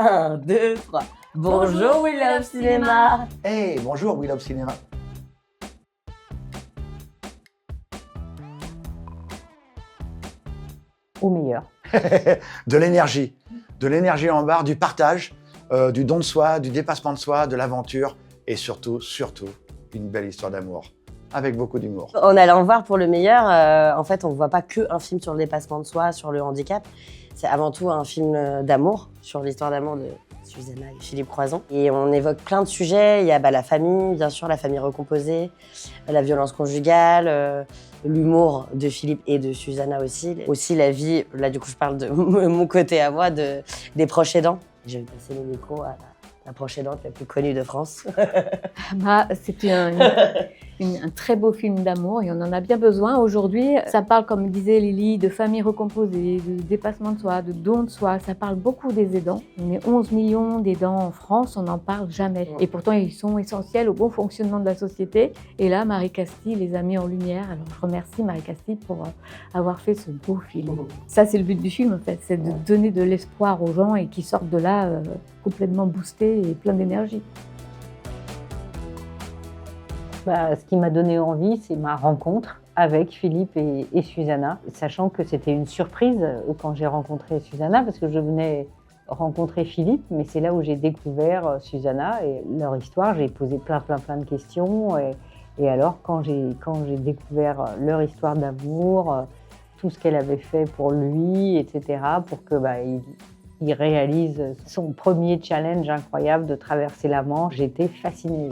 1, 2, 3. Bonjour We Love Cinéma. Hey, bonjour We Love Cinéma. Au meilleur. De l'énergie en barre, du partage, du don de soi, du dépassement de soi, de l'aventure et surtout, une belle histoire d'amour avec beaucoup d'humour. En allant voir pour le meilleur, en fait, on ne voit pas qu'un film sur le dépassement de soi, sur le handicap. C'est avant tout un film d'amour, sur l'histoire d'amour de Susanna et Philippe Croizon. Et on évoque plein de sujets. Il y a la famille, bien sûr, la famille recomposée, la violence conjugale, l'humour de Philippe et de Susanna aussi. Aussi la vie, là du coup je parle de mon côté à moi, des proches aidants. Je vais passer le micro à la proche aidante la plus connue de France. C'était un très beau film d'amour et on en a bien besoin. Aujourd'hui, ça parle, comme disait Lily, de famille recomposée, de dépassement de soi, de don de soi. Ça parle beaucoup des aidants. On est 11 millions d'aidants en France, on n'en parle jamais. Et pourtant, ils sont essentiels au bon fonctionnement de la société. Et là, Marie Castille les a mis en lumière. Alors, je remercie Marie Castille pour avoir fait ce beau film. Ça, c'est le but du film, en fait. C'est de donner de l'espoir aux gens et qu'ils sortent de là complètement boostés et pleins d'énergie. Ce qui m'a donné envie, c'est ma rencontre avec Philippe et Susanna, sachant que c'était une surprise quand j'ai rencontré Susanna, parce que je venais rencontrer Philippe, mais c'est là où j'ai découvert Susanna et leur histoire. J'ai posé plein de questions, et alors quand j'ai découvert leur histoire d'amour, tout ce qu'elle avait fait pour lui, etc., pour que il réalise son premier challenge incroyable de traverser la Manche, j'étais fascinée.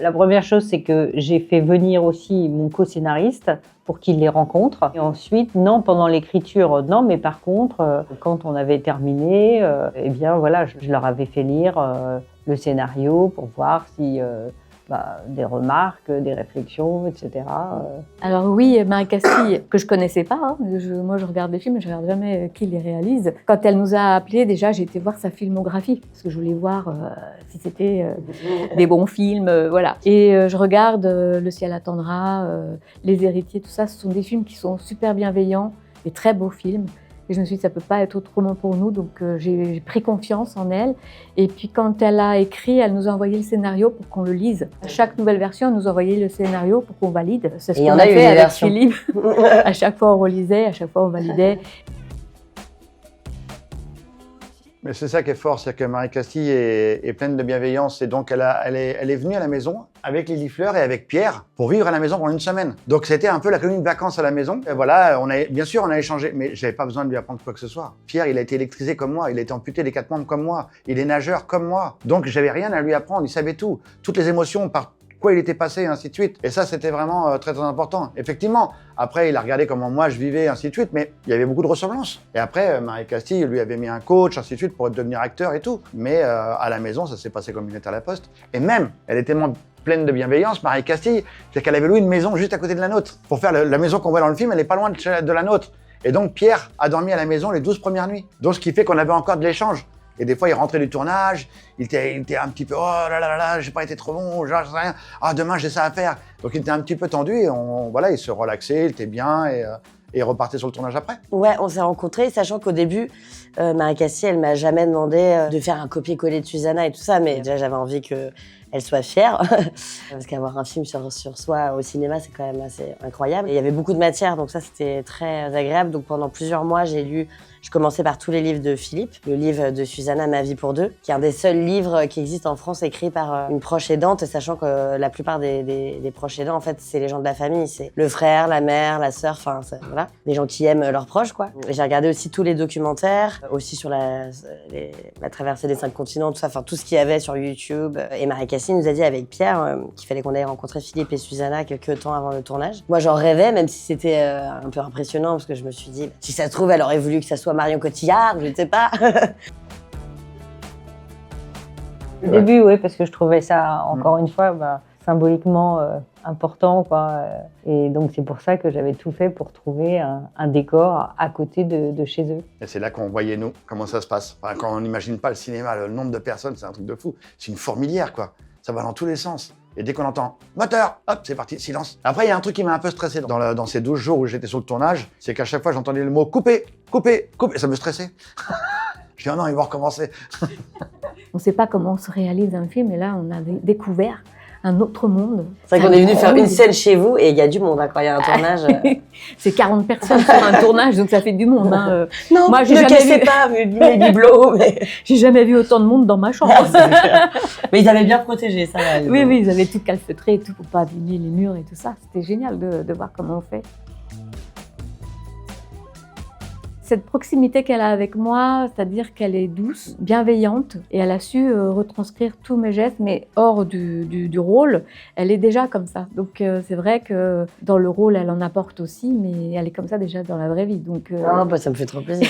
La première chose, c'est que j'ai fait venir aussi mon co-scénariste pour qu'il les rencontre. Et ensuite, non, pendant l'écriture, non, mais par contre, quand on avait terminé, je leur avais fait lire le scénario pour voir si des remarques, des réflexions, etc. Alors oui, Marie Castille, que je connaissais pas, hein, moi je regarde les films, mais je regarde jamais qui les réalise. Quand elle nous a appelés, déjà j'ai été voir sa filmographie, parce que je voulais voir si c'était des bons films, voilà. Et je regarde Le ciel attendra, Les héritiers, tout ça, ce sont des films qui sont super bienveillants, des très beaux films. Et je me suis dit, ça ne peut pas être autrement pour nous, donc j'ai pris confiance en elle. Et puis quand elle a écrit, elle nous a envoyé le scénario pour qu'on le lise. À chaque nouvelle version, elle nous a envoyé le scénario pour qu'on valide. C'est ce qu'on a fait avec Philippe. À chaque fois, on relisait, à chaque fois, on validait. Mais c'est ça qui est fort, c'est que Marie Castille est pleine de bienveillance et donc elle est venue à la maison avec Lily Fleur et avec Pierre pour vivre à la maison pendant une semaine. Donc c'était un peu la colonie de vacances à la maison. Et voilà, bien sûr on a échangé, mais j'avais pas besoin de lui apprendre quoi que ce soit. Pierre, il a été électrisé comme moi, il a été amputé des 4 membres comme moi, il est nageur comme moi. Donc j'avais rien à lui apprendre, il savait tout. Toutes les émotions par quoi il était passé, et ainsi de suite. Et ça, c'était vraiment très important. Effectivement, après, il a regardé comment moi je vivais, ainsi de suite, mais il y avait beaucoup de ressemblances. Et après, Marie Castille lui avait mis un coach, ainsi de suite, pour devenir acteur et tout. Mais à la maison, ça s'est passé comme une lettre à la poste. Et même, elle est tellement pleine de bienveillance, Marie Castille, c'est qu'elle avait loué une maison juste à côté de la nôtre. Pour faire la maison qu'on voit dans le film, elle n'est pas loin de la nôtre. Et donc, Pierre a dormi à la maison les 12 premières nuits. Donc, ce qui fait qu'on avait encore de l'échange. Et des fois, il rentrait du tournage, il était un petit peu « Oh là là là là, j'ai pas été trop bon, j'en sais rien. Ah, demain, j'ai ça à faire. » Donc, il était un petit peu tendu et il se relaxait, il était bien et il repartait sur le tournage après. Ouais, on s'est rencontrés, sachant qu'au début, Marie Castille, elle m'a jamais demandé de faire un copier-coller de Susanna et tout ça, mais déjà, j'avais envie qu'elle soit fière, parce qu'avoir un film sur soi au cinéma, c'est quand même assez incroyable. Et il y avait beaucoup de matière, donc ça, c'était très agréable. Donc pendant plusieurs mois, je commençais par tous les livres de Philippe, le livre de Susanna, Ma vie pour deux, qui est un des seuls livres qui existent en France écrit par une proche aidante, sachant que la plupart des proches aidants, en fait, c'est les gens de la famille, c'est le frère, la mère, la sœur, enfin, voilà, des gens qui aiment leurs proches, quoi. J'ai regardé aussi tous les documentaires, aussi sur la traversée des 5 continents, tout ça, enfin, tout ce qu'il y avait sur YouTube. Et Marie Castille nous a dit avec Pierre qu'il fallait qu'on aille rencontrer Philippe et Susanna quelques temps avant le tournage. Moi, j'en rêvais, même si c'était un peu impressionnant, parce que je me suis dit, si ça se trouve, elle aurait voulu que ça soit Marion Cotillard, je ne sais pas. Au début, oui, parce que je trouvais ça, encore une fois, symboliquement important, quoi. Et donc, c'est pour ça que j'avais tout fait pour trouver un décor à côté de chez eux. Et c'est là qu'on voyait, nous, comment ça se passe. Enfin, quand on n'imagine pas le cinéma, le nombre de personnes, c'est un truc de fou. C'est une fourmilière, quoi. ça va dans tous les sens. Et dès qu'on entend moteur, hop, c'est parti, silence. Après, il y a un truc qui m'a un peu stressé dans ces 12 jours où j'étais sur le tournage, c'est qu'à chaque fois, j'entendais le mot couper, couper, couper, et ça me stressait. Je dis, oh non, ils vont recommencer. On ne sait pas comment se réalise un film, et là, on a découvert un autre monde. C'est vrai qu'on est venu faire une scène chez vous et il y a du monde hein, quand il y a un tournage. C'est 40 personnes sur un tournage, donc ça fait du monde. Hein. Non, moi, j'ai ne jamais cassez vu... pas mes bibelots. Mais... J'ai jamais vu autant de monde dans ma chambre. Mais ils avaient bien protégé ça. Là, oui, ils avaient tout calfeutré et tout pour pas abîmer les murs et tout ça. C'était génial de voir comment on fait. Cette proximité qu'elle a avec moi, c'est-à-dire qu'elle est douce, bienveillante, et elle a su retranscrire tous mes gestes, mais hors du rôle, elle est déjà comme ça. Donc c'est vrai que dans le rôle, elle en apporte aussi, mais elle est comme ça déjà dans la vraie vie. Donc ça me fait trop plaisir.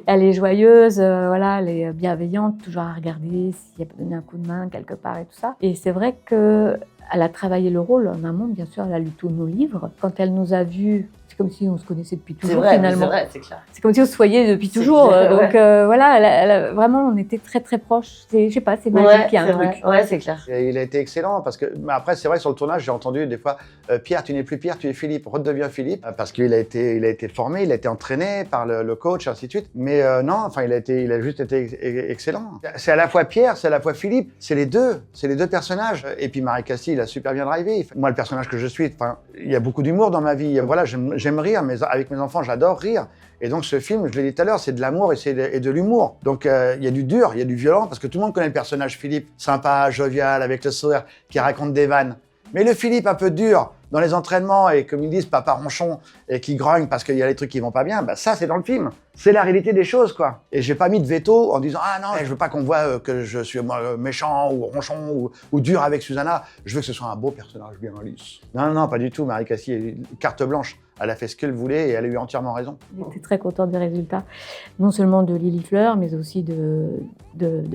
elle est joyeuse, voilà, elle est bienveillante, toujours à regarder s'il y a donné un coup de main quelque part et tout ça. Et c'est vrai que elle a travaillé le rôle en amont, bien sûr, elle a lu tous nos livres. Quand elle nous a vus, c'est comme si on se connaissait depuis toujours, finalement. C'est vrai, c'est clair. C'est comme si on se voyait depuis toujours. Donc voilà, vraiment, on était très très proches. Je sais pas, c'est magique, il y a un truc. Ouais, c'est clair. Et il a été excellent parce que, mais après, c'est vrai, sur le tournage, j'ai entendu des fois Pierre, tu n'es plus Pierre, tu es Philippe, redeviens Philippe, parce qu'il a été formé, il a été entraîné par le coach, ainsi de suite. Mais non, enfin, il a juste été excellent. C'est à la fois Pierre, c'est à la fois Philippe, c'est les deux personnages. Et puis Marie Castille, il a super bien drivé. Moi, le personnage que je suis, enfin, il y a beaucoup d'humour dans ma vie. Voilà, j'aime rire, mais avec mes enfants, j'adore rire. Et donc ce film, je l'ai dit tout à l'heure, c'est de l'amour et de l'humour. Donc il y a du dur, il y a du violent, parce que tout le monde connaît le personnage Philippe, sympa, jovial, avec le sourire, qui raconte des vannes. Mais le Philippe un peu dur dans les entraînements et comme ils disent papa ronchon et qui grogne parce qu'il y a des trucs qui vont pas bien, bah ça c'est dans le film. C'est la réalité des choses quoi. Et j'ai pas mis de veto en disant ah non je veux pas qu'on voit que je suis méchant ou ronchon ou dur avec Susanna. Je veux que ce soit un beau personnage bien lisse. Non pas du tout. Marie Castille carte blanche. Elle a fait ce qu'elle voulait et elle a eu entièrement raison. J'étais très contente des résultats, non seulement de Lily Fleur, mais aussi de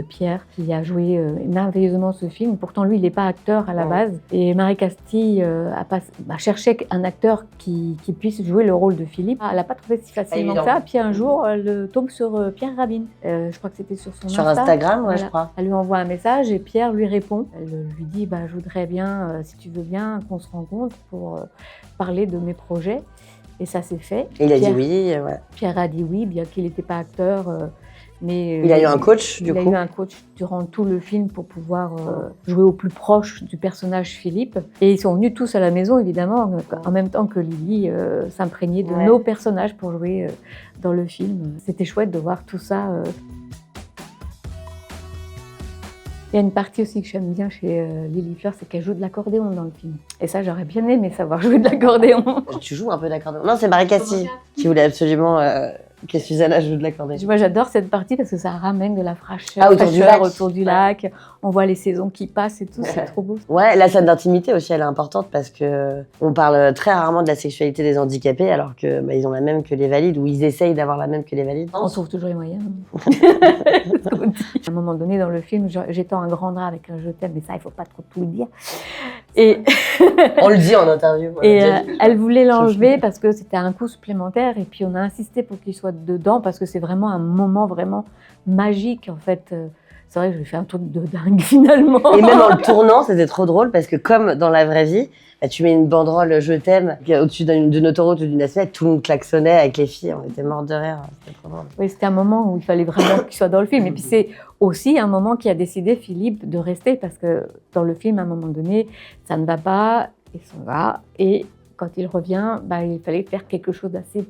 Pierre, qui a joué merveilleusement ce film. Pourtant, lui, il n'est pas acteur à la base. Et Marie Castille a cherché un acteur qui puisse jouer le rôle de Philippe. Elle n'a pas trouvé si facilement que ça. Puis un jour, elle tombe sur Pierre Rabin. Je crois que c'était sur son Instagram, voilà. Je crois. Elle lui envoie un message et Pierre lui répond. Elle lui dit je voudrais bien, si tu veux bien, qu'on se rencontre pour parler de mes projets. Et ça s'est fait. Et il a dit oui. Ouais. Pierre a dit oui, bien qu'il n'était pas acteur. Mais il a eu un coach, du coup. Il a eu un coach durant tout le film pour pouvoir jouer au plus proche du personnage Philippe. Et ils sont venus tous à la maison, évidemment, en même temps que Lily s'imprégnait de nos personnages pour jouer dans le film. C'était chouette de voir tout ça. Il y a une partie aussi que j'aime bien chez Lily Fleur, c'est qu'elle joue de l'accordéon dans le film. Et ça, j'aurais bien aimé savoir jouer de l'accordéon. Tu joues un peu d'accordéon? Non, c'est Marie Castille qui voulait absolument que Susanna joue de l'accordéon. Moi, j'adore cette partie parce que ça ramène de la fraîcheur autour du lac. On voit les saisons qui passent et tout, c'est trop beau. Ouais, la scène d'intimité aussi, elle est importante parce que on parle très rarement de la sexualité des handicapés alors que ils ont la même que les valides ou ils essayent d'avoir la même que les valides. On trouve toujours les moyens. À un moment donné dans le film, j'étends un grand drap avec un je t'aime, mais ça, il faut pas trop tout le dire. Et on le dit en interview. Et elle voulait l'enlever parce que c'était un coût supplémentaire et puis on a insisté pour qu'il soit dedans parce que c'est vraiment un moment vraiment magique en fait. C'est vrai que j'ai fait un truc de dingue finalement. Et même en le tournant, c'était trop drôle parce que comme dans la vraie vie, tu mets une banderole « Je t'aime » au-dessus d'une autoroute ou d'une assiette, tout le monde klaxonnait avec les filles, on était morts de rire, c'était trop drôle. Oui, c'était un moment où il fallait vraiment qu'il soit dans le film. Et puis c'est aussi un moment qui a décidé Philippe de rester parce que dans le film, à un moment donné, ça ne va pas, il s'en va. Et quand il revient, il fallait faire quelque chose d'assez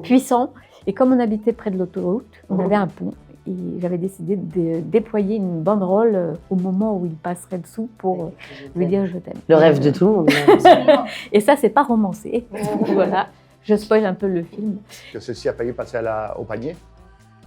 puissant. Et comme on habitait près de l'autoroute, on avait un pont. Et j'avais décidé de déployer une banderole au moment où il passerait dessous pour lui dire je t'aime. Le rêve de tout le monde. Et ça, c'est pas romancé. Voilà, je spoil un peu le film. Celle-ci a failli passer au panier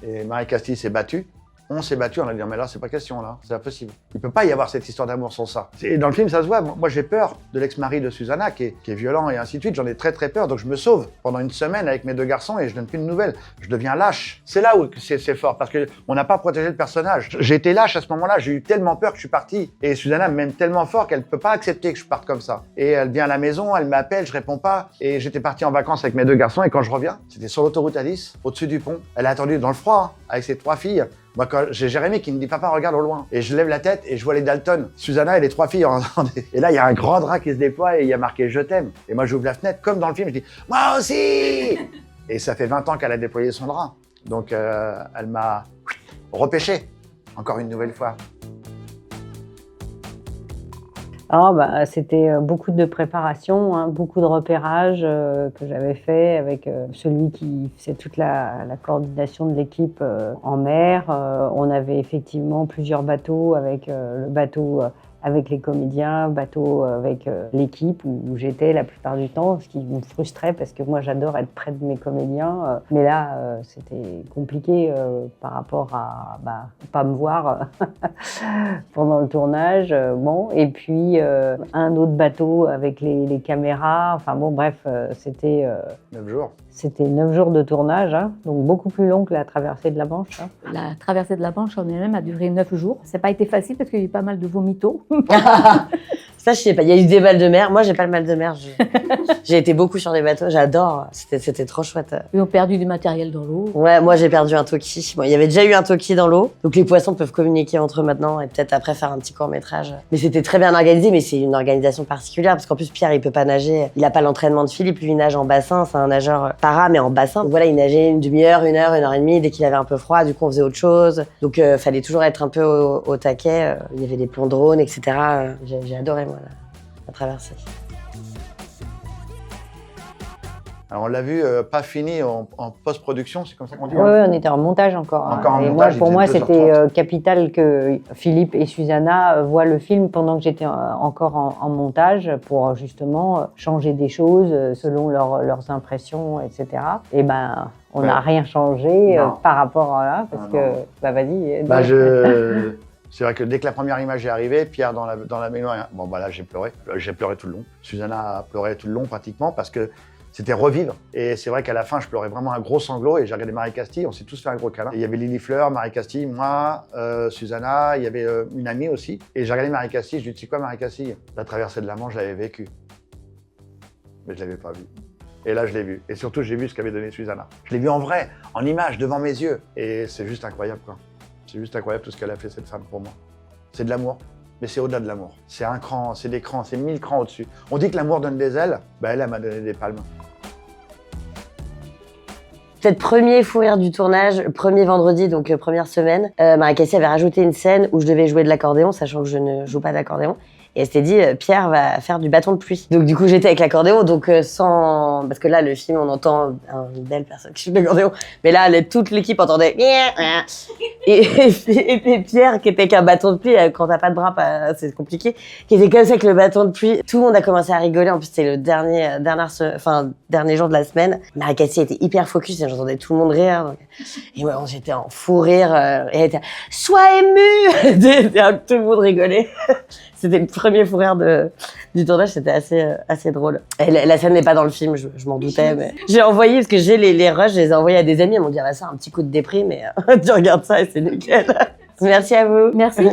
et Marie Castille s'est battue. On s'est battu, on a dit mais là c'est pas question là, c'est impossible. Il peut pas y avoir cette histoire d'amour sans ça. Et dans le film ça se voit, moi j'ai peur de l'ex-mari de Susanna qui est violent et ainsi de suite, j'en ai très peur, donc je me sauve pendant une semaine avec mes deux garçons et je donne plus de nouvelles. Je deviens lâche. C'est là où c'est fort parce qu'on n'a pas protégé le personnage. J'ai été lâche à ce moment-là, j'ai eu tellement peur que je suis parti. Et Susanna m'aime tellement fort qu'elle peut pas accepter que je parte comme ça. Et elle vient à la maison, elle m'appelle, je réponds pas. Et j'étais parti en vacances avec mes deux garçons et quand je reviens, c'était sur l'autoroute A10, au-dessus du pont. Elle a attendu dans le froid avec ses 3 filles. Moi, quand j'ai Jérémy qui me dit « Papa, regarde au loin ». Et je lève la tête et je vois les Dalton. Susanna et les 3 filles. Et là, il y a un grand drap qui se déploie et il y a marqué « Je t'aime ». Et moi, j'ouvre la fenêtre comme dans le film. Je dis « Moi aussi !» Et ça fait 20 ans qu'elle a déployé son drap. Donc, elle m'a repêché, encore une nouvelle fois. Ah, bah, c'était beaucoup de préparation, hein, beaucoup de repérage que j'avais fait avec celui qui faisait toute la coordination de l'équipe en mer. On avait effectivement plusieurs bateaux avec le bateau avec les comédiens, bateau avec l'équipe où j'étais la plupart du temps, ce qui me frustrait parce que moi j'adore être près de mes comédiens. Mais là, c'était compliqué par rapport à pas me voir pendant le tournage. Bon, et puis un autre bateau avec les caméras. Enfin bon, bref, c'était 9 jours. C'était 9 jours de tournage, hein, donc beaucoup plus long que la traversée de la Manche. Hein. La traversée de la Manche en elle-même a duré 9 jours. Ça n'a pas été facile parce qu'il y a eu pas mal de vomitos. Ça, je sais pas. Il y a eu des mal de mer. Moi, j'ai pas le mal de mer. J'ai été beaucoup sur des bateaux. J'adore. C'était trop chouette. Ils ont perdu du matériel dans l'eau. Ouais, moi, j'ai perdu un toki. Bon, il y avait déjà eu un toki dans l'eau. Donc, les poissons peuvent communiquer entre eux maintenant et peut-être après faire un petit court-métrage. Mais c'était très bien organisé, mais c'est une organisation particulière parce qu'en plus, Pierre, il peut pas nager. Il a pas l'entraînement de Philippe. Lui, il nage en bassin. C'est un nageur para, mais en bassin. Donc, voilà, il nageait une demi-heure, 1 heure, 1 heure et demie. Dès qu'il avait un peu froid, du coup, on faisait autre chose. Donc, fallait toujours être un peu au taquet. Il y avait des plans drones, etc. J'ai adoré, moi, la traversée. Alors on l'a vu, pas fini en post-production, c'est comme ça qu'on dit. Oui, on était en montage encore. Encore en et montage, pour il moi, faisait c'était 2h30. capital que Philippe et Susanna voient le film pendant que j'étais encore en montage pour justement changer des choses selon leurs impressions, etc. Et ben, on n'a rien changé par rapport à là, parce que, vas-y. C'est vrai que dès que la première image est arrivée, Pierre dans la baignoire, bon bah là j'ai pleuré tout le long. Susanna a pleuré tout le long pratiquement parce que c'était revivre. Et c'est vrai qu'à la fin, je pleurais vraiment un gros sanglot et j'ai regardé Marie Castille, on s'est tous fait un gros câlin. Et il y avait Lily Fleur, Marie Castille, moi, Susanna, il y avait une amie aussi. Et j'ai regardé Marie Castille, je lui ai dit, tu sais quoi Marie Castille, la traversée de la Manche, je l'avais vécue. Mais je ne l'avais pas vue. Et là, je l'ai vue. Et surtout, j'ai vu ce qu'avait donné Susanna. Je l'ai vue en vrai, en image, devant mes yeux. Et c'est juste incroyable, quoi. C'est juste incroyable tout ce qu'elle a fait, cette femme, pour moi. C'est de l'amour, mais c'est au-delà de l'amour. C'est un cran, c'est des crans, c'est 1000 crans au-dessus. On dit que l'amour donne des ailes, bah elle m'a donné des palmes. Peut-être premier fou rire du tournage, premier vendredi, donc première semaine. Marie Castille avait rajouté une scène où je devais jouer de l'accordéon, sachant que je ne joue pas d'accordéon. Et elle s'était dit, Pierre va faire du bâton de pluie. Donc du coup, j'étais avec l'accordéon, donc sans... Parce que là, le film, on entend une belle personne qui joue de l'accordéon. Mais là, toute l'équipe entendait... Et Pierre, qui était qu'un bâton de pluie, quand t'as pas de bras, c'est compliqué, qui était comme ça avec le bâton de pluie. Tout le monde a commencé à rigoler. En plus, c'était le dernier jour de la semaine. Marie Castille était hyper focus et j'entendais tout le monde rire. Donc... Et ouais, j'étais en fou rire. Et elle était « Sois ému !» Tout le monde rigolait. C'était le premier fou rire du tournage, c'était assez drôle. Et la scène n'est pas dans le film, je m'en doutais, mais j'ai envoyé, parce que j'ai les rushs, je les ai envoyés à des amis, ils m'ont dit, ah bah ça, un petit coup de déprime, mais tu regardes ça et c'est nickel. Merci à vous. Merci.